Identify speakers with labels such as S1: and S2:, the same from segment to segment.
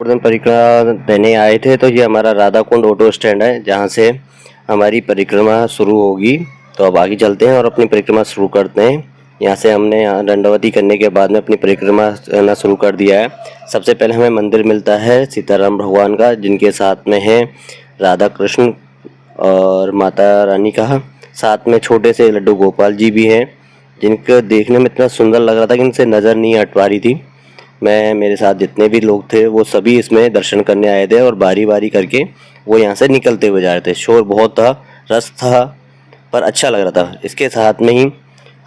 S1: गोवर्धन परिक्रमा देने आए थे। तो ये हमारा राधा कुंड ऑटो स्टैंड है जहाँ से हमारी परिक्रमा शुरू होगी। तो अब आगे चलते हैं और अपनी परिक्रमा शुरू करते हैं। यहाँ से हमने दंडवती करने के बाद में अपनी परिक्रमा करना शुरू कर दिया है। सबसे पहले हमें मंदिर मिलता है सीताराम भगवान का, जिनके साथ में है राधा कृष्ण और माता रानी का। साथ में छोटे से लड्डू गोपाल जी भी हैं, जिनको देखने में इतना सुंदर लग रहा था कि इनसे नज़र नहीं हट पा रही थी। मैं मेरे साथ जितने भी लोग थे वो सभी इसमें दर्शन करने आए थे और बारी बारी करके वो यहाँ से निकलते हुए जा रहे थे। शोर बहुत था, रश था, पर अच्छा लग रहा था। इसके साथ में ही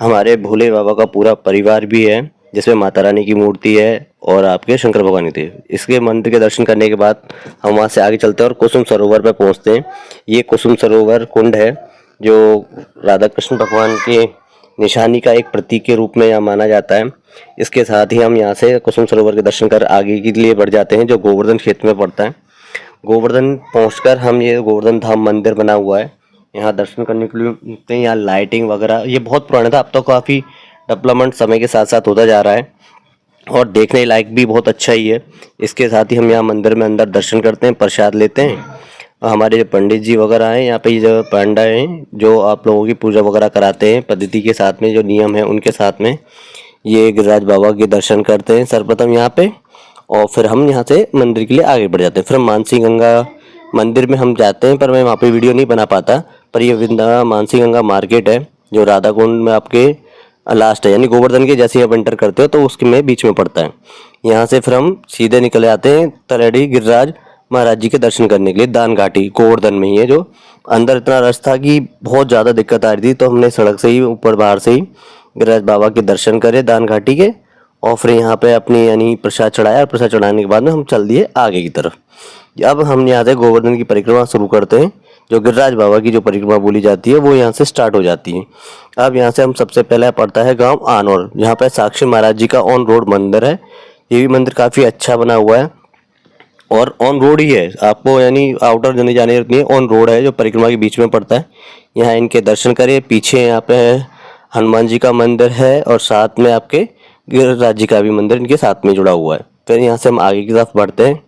S1: हमारे भोले बाबा का पूरा परिवार भी है, जिसमें माता रानी की मूर्ति है और आपके शंकर भगवान थे। इसके मंदिर के दर्शन करने के बाद हम वहाँ से आगे चलते हैं और कुसुम सरोवर पर पहुँचते हैं। ये कुसुम सरोवर कुंड है जो राधा कृष्ण भगवान के निशानी का एक प्रतीक के रूप में यहाँ माना जाता है। इसके साथ ही हम यहाँ से कुसुम सरोवर के दर्शन कर आगे के लिए बढ़ जाते हैं, जो गोवर्धन क्षेत्र में पड़ता है। गोवर्धन पहुंचकर हम ये गोवर्धन धाम मंदिर बना हुआ है, यहाँ दर्शन करने के लिए मिलते हैं। यहाँ लाइटिंग वगैरह ये बहुत पुराना था, अब तो काफ़ी डेवलपमेंट समय के साथ साथ होता जा रहा है और देखने लायक भी बहुत अच्छा ही है। इसके साथ ही हम यहाँ मंदिर में अंदर दर्शन करते हैं, प्रसाद लेते हैं। हमारे जो पंडित जी वगैरह हैं यहाँ पे, ये जो पांडा हैं जो आप लोगों की पूजा वगैरह कराते हैं पद्धति के साथ में, जो नियम है उनके साथ में, ये गिरिराज बाबा के दर्शन करते हैं सर्वप्रथम यहाँ पे। और फिर हम यहाँ से मंदिर के लिए आगे बढ़ जाते हैं। फिर हम मानसी गंगा मंदिर में हम जाते हैं, पर मैं वहाँ पे वीडियो नहीं बना पाता। पर ये मानसी गंगा मार्केट है जो राधा कुंड में आपके लास्ट है, यानी गोवर्धन के जैसे आप एंटर करते हो तो उसके में बीच में पड़ता है। यहाँ से फिर हम सीधे निकले आते हैं तलहटी गिरिराज महाराज जी के दर्शन करने के लिए। दान घाटी गोवर्धन में ही है, जो अंदर इतना रश था कि बहुत ज़्यादा दिक्कत आ रही थी, तो हमने सड़क से ही ऊपर बाहर से ही गिरिराज बाबा के दर्शन करे दान घाटी के, और फिर यहाँ पे अपनी यानी प्रसाद चढ़ाया और प्रसाद चढ़ाने के बाद में हम चल दिए आगे की तरफ। अब हम यहाँ से गोवर्धन की परिक्रमा शुरू करते हैं। जो गिरिराज बाबा की जो परिक्रमा बोली जाती है वो यहाँ से स्टार्ट हो जाती है। अब यहाँ से हम सबसे पहले पड़ता है गाँव आनौर, जहाँ पर साक्षी महाराज जी का ऑन रोड मंदिर है। ये भी मंदिर काफ़ी अच्छा बना हुआ है और ऑन रोड ही है, आपको यानी आउटर जाने जाने नहीं है, ऑन रोड है जो परिक्रमा के बीच में पड़ता है। यहाँ इनके दर्शन करिए। पीछे यहाँ पे हनुमान जी का मंदिर है और साथ में आपके गिरिराज जी का भी मंदिर इनके साथ में जुड़ा हुआ है। फिर यहाँ से हम आगे की तरफ बढ़ते हैं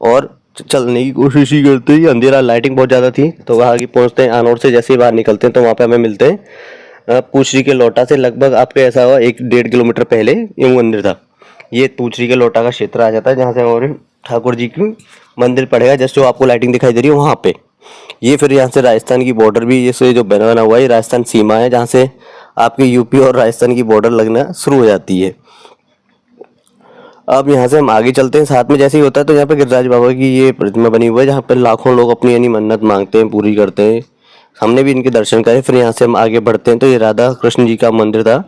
S1: और चलने की कोशिश ही करते हैं। अंधेरा, लाइटिंग बहुत ज़्यादा थी, तो वहाँ आगे पहुँचते हैं। आनौर से जैसे ही बाहर निकलते हैं तो वहाँ पे हमें मिलते हैं पूछरी के लोटा से लगभग आपके ऐसा हुआ 1-1.5 किलोमीटर पहले ये मंदिर था। ये पूछरी के लोटा का क्षेत्र आ जाता है, जहाँ से हमारे ठाकुर जी की मंदिर पड़ेगा, जैसे जो आपको लाइटिंग दिखाई दे रही है वहाँ पे। ये फिर यहाँ से राजस्थान की बॉर्डर भी ये जो बना हुआ है, ये राजस्थान सीमा है, जहाँ से आपकी यूपी और राजस्थान की बॉर्डर लगना शुरू हो जाती है। अब यहाँ से हम आगे चलते हैं। साथ में जैसे ही होता है तो यहाँ पे गिरिराज बाबा की ये प्रतिमा बनी हुई है, जहाँ पे लाखों लोग अपनी यानी मन्नत मांगते हैं, पूरी करते हैं। हमने भी इनके दर्शन करे। फिर यहाँ से हम आगे बढ़ते हैं तो ये राधा कृष्ण जी का मंदिर था,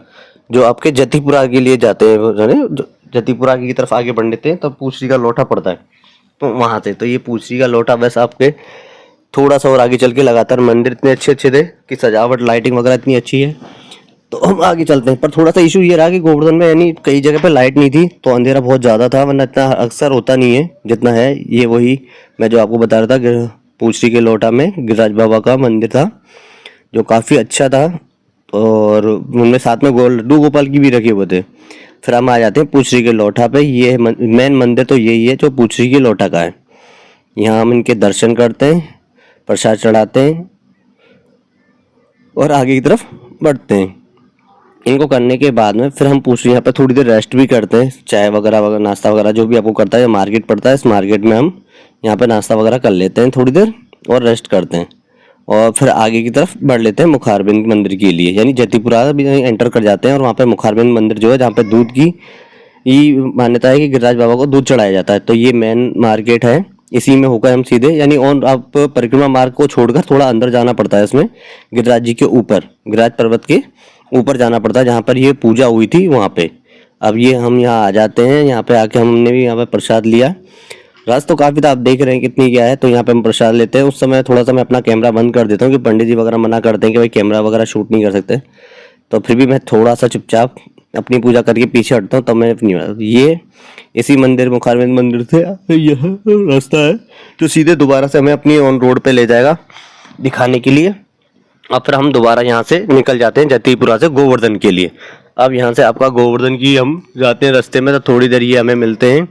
S1: जो आपके जतीपुरा के लिए जाते हैं, जतीपुरा की तरफ आगे बढ़ लेते हैं तो पूछरी का लोटा पड़ता है, तो वहाँ से तो ये पूछरी का लोटा बस आपके थोड़ा सा और आगे चल के लगातार मंदिर इतने अच्छे अच्छे थे कि सजावट लाइटिंग वगैरह इतनी अच्छी है। तो हम आगे चलते हैं। पर थोड़ा सा इशू ये रहा कि गोवर्धन में यानी कई जगह पे लाइट नहीं थी, तो अंधेरा बहुत ज़्यादा था, वरना इतना अक्सर होता नहीं है जितना है। ये वही मैं जो आपको बता रहा था, पूछरी के लोटा में गिरिराज बाबा का मंदिर था जो काफ़ी अच्छा था, और उनमें साथ में लड्डू गोपाल की भी रखे हुए थे। फिर हम आ जाते हैं पूछरी के लोटा पे। ये मेन मंदिर तो यही है जो पूछरी के लोटा का है। यहाँ हम इनके दर्शन करते हैं, प्रसाद चढ़ाते हैं और आगे की तरफ बढ़ते हैं। इनको करने के बाद में फिर हम पूछरी यहाँ पे थोड़ी देर रेस्ट भी करते हैं, चाय वगैरह नाश्ता वगैरह जो भी आपको करता है। मार्केट पड़ता है, इस मार्केट में हम यहाँ पे नाश्ता वगैरह कर लेते हैं थोड़ी देर और रेस्ट करते हैं, और फिर आगे की तरफ बढ़ लेते हैं मुखारबिंद मंदिर के लिए, यानी जतीपुरा भी एंटर कर जाते हैं। और वहाँ पे मुखारबिंद मंदिर जो है, जहाँ पे दूध की मान्यता है कि गिरिराज बाबा को दूध चढ़ाया जाता है, तो ये मेन मार्केट है। इसी में होकर हम सीधे यानी ऑन आप परिक्रमा मार्ग को छोड़कर थोड़ा अंदर जाना पड़ता है, इसमें गिरिराज जी के ऊपर, गिरिराज पर्वत के ऊपर जाना पड़ता है, जहाँ पर ये पूजा हुई थी वहाँ पे। अब ये हम यहाँ आ जाते हैं। यहाँ पे आके हमने भी यहाँ पे प्रसाद लिया। रस तो काफ़ी था, आप देख रहे हैं कितनी क्या है। तो यहाँ पे हम प्रसाद लेते हैं। उस समय थोड़ा सा मैं अपना कैमरा बंद कर देता हूँ कि पंडित जी वगैरह मना करते हैं कि भाई कैमरा वगैरह शूट नहीं कर सकते, तो फिर भी मैं थोड़ा सा चुपचाप अपनी पूजा करके पीछे हटता हूँ। तब मैं अपनी ये इसी मंदिर मुखारबिंद मंदिर से यह रास्ता है जो सीधे दोबारा से हमें अपनी ऑन रोड पे ले जाएगा दिखाने के लिए। अब फिर हम दोबारा यहाँ से निकल जाते हैं जतीपुरा से गोवर्धन के लिए। अब यहाँ से आपका गोवर्धन की हम जाते हैं रास्ते में, तो थोड़ी देर ये हमें मिलते हैं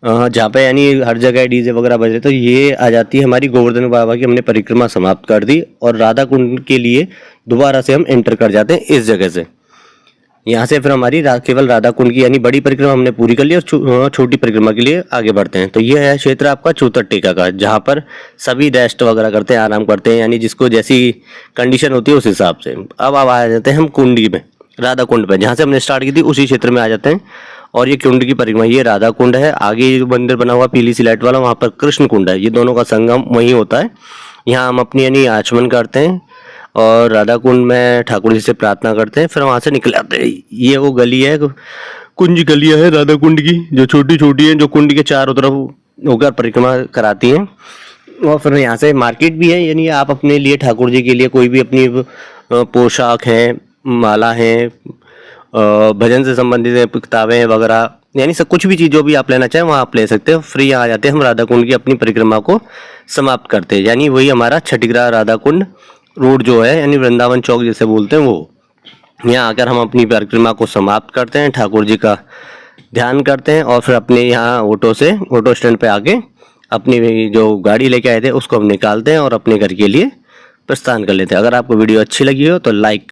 S1: जहाँ पे यानी हर जगह डीजे वगैरह बज रहे, तो ये आ जाती है हमारी गोवर्धन बाबा की हमने परिक्रमा समाप्त कर दी और राधा कुंड के लिए दोबारा से हम एंटर कर जाते हैं इस जगह से। यहाँ से फिर हमारी केवल राधा कुंड की यानी बड़ी परिक्रमा हमने पूरी कर ली और छोटी परिक्रमा के लिए आगे बढ़ते हैं। तो ये है क्षेत्र आपका चौतरटेका का, जहाँ पर सभी रेस्ट वगैरह करते हैं, आराम करते हैं, यानी जिसको जैसी कंडीशन होती है उस हिसाब से। अब आ जाते हैं हम कुंडी में, राधा कुंड पे, जहाँ से हमने स्टार्ट की थी उसी क्षेत्र में आ जाते हैं। और ये कुंड की परिक्रमा, ये राधा कुंड है। आगे जो मंदिर बना हुआ पीली सी लाइट वाला, वहाँ पर कृष्ण कुंड है। ये दोनों का संगम वहीं होता है। यहाँ हम अपनी यानी आचमन करते हैं और राधा कुंड में ठाकुर जी से प्रार्थना करते हैं, फिर वहाँ से निकल आते हैं। ये वो गली है, कुंज गलियाँ है राधा कुंड की, जो छोटी छोटी हैं, जो कुंड के चारों तरफ होकर परिक्रमा कराती हैं। और फिर यहाँ से मार्केट भी है, यानी आप अपने लिए ठाकुर जी के लिए कोई भी अपनी पोशाक है, माला है, भजन से संबंधित किताबें वगैरह, यानी सब कुछ भी चीज़ जो भी आप लेना चाहें वहाँ आप ले सकते हो। फ्री यहाँ आ जाते हैं, हम राधा कुंड की अपनी परिक्रमा को समाप्त करते हैं। यानी वही हमारा छठीग्राह राधा कुंड रोड जो है, यानी वृंदावन चौक जैसे बोलते हैं, वो यहाँ आकर हम अपनी परिक्रमा को समाप्त करते हैं, ठाकुर जी का ध्यान करते हैं और फिर अपने यहाँ ऑटो स्टैंड पे आके अपनी जो गाड़ी लेके आए थे उसको हम निकालते हैं और अपने घर के लिए प्रस्थान कर लेते हैं। अगर आपको वीडियो अच्छी लगी हो तो लाइक